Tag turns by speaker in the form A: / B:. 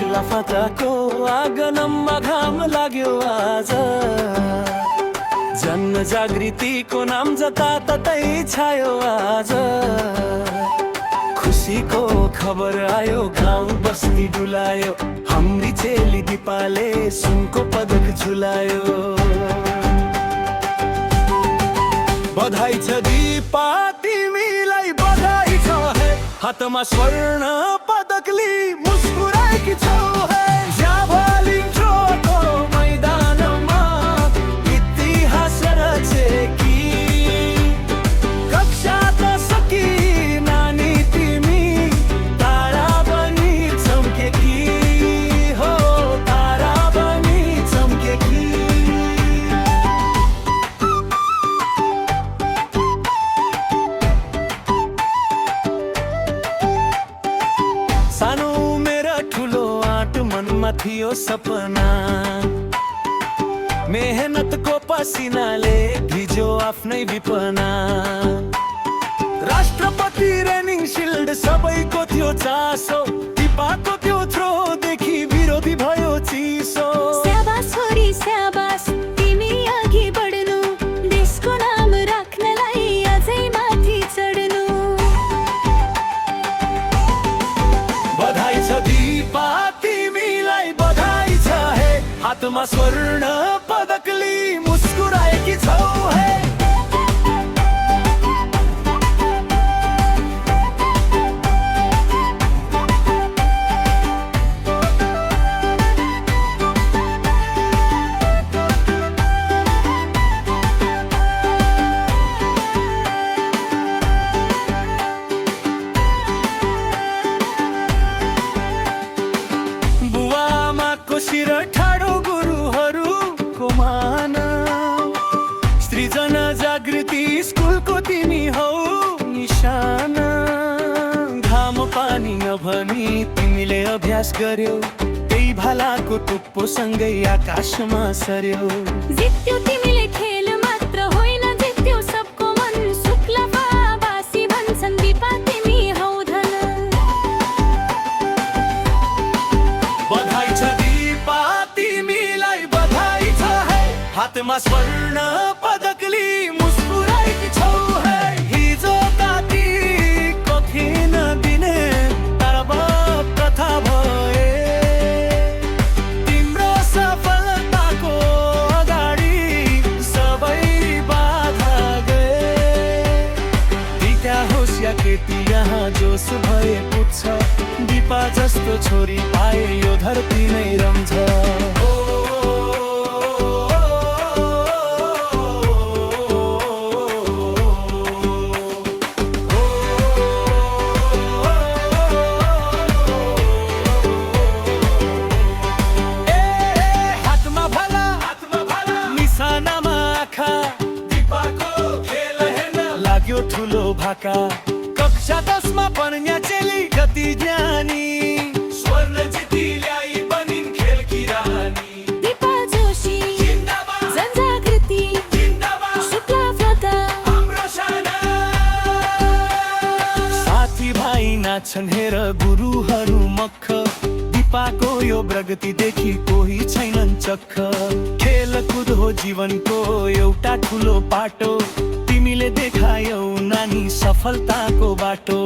A: शुक्ला फाटाको आँगनमा घाम लाग्यो आज। जन जागृतिको नाम जताततै छायो आज। खुसीको खबर आयो, गाउँ बस्ती डुलायो। हाम्री चेली दिपाले सुनको पदक झुलायो। बधाई छ दिपा, तिमीलाई बधाई छ है। हातमा स्वर्ण पदक लिई मुस्कुराएकी छौ है। जाभलिन्ट्रोको मैदानमा इतिहास रचेकी। कक्षा त सकी नानी तिमी, तारा बनी चम्केकी। हो तारा बनी चम्केकी। सानो मेरा ठुलो आँट मनमा थियो सपना। मेहनतको पसिनाले भिज्यो आफ्नै विपना। राष्ट्रपति रेनिङ सिल्ड सबैको थियो चासो। दिपाको त्यो थ्रोदेखि विरोधी भयो चिसो।
B: स्याबास छोरी स्याबास, तिमी अघि बढ्नु। देशको नाम राख्नलाई अझै माथि चढ्नु।
A: बधाई छ दिपा, तिमीलाई बधाई छ है। हातमा स्वर्ण पदक लिई मुस्कुराएकी छौ है। शिर ठाडो गुरुहरूको मान। सृजन जागृति स्कुलको तिमी हौ निशान। घाम पानी नभनी तिमीले अभ्यास गर्यौ। त्यही भालाको टुप्पो सँगै आकाशमा सर्यौ।
B: जित्यो तिमीले खेल मात्र होइन, जित्यो सबको मन। शुक्ला बासी भन्छन् दिपा तिमी हौ धन।
A: बधाई छ दिपा, तिमीलाई बधाई छ है। हातमा स्वर्ण पदक लिई मुस्कुराएकी छौ है। हिजो काटी कठिन दिने तरब कथा भए। तिम्रो सफलताको अगाडि सबै बाधा गए। दिका होस् या केटी, यहाँ जोस भए पुग्छ। दिपा जस्तो छोरी पाए यो धरती नै रम्छ। हातमा भाला निशानामा आँखा। दिपाको खेल हेर्न लाग्यो ठुलो भाका। कक्षा 10 मा पढ्ने चेली कति ज्ञानी। स्वर्ण जिती ल्याई बनिन् खेलकी रानी।
B: दिपा जोशी
A: जिन्दाबाद,
B: जनजागृति
A: जिन्दाबाद,
B: शुक्ला फाटा
A: हाम्रो शान। साथी भाइ नाच्छन् हेर गुरुहरू मख। दिपाको यो प्रगतिदेखि कोही छैनन् चख। खेलकुद हो जीवनको एउटा ठुलो पाटो। तिमीले देखायौ नानी सफलताको बाटो।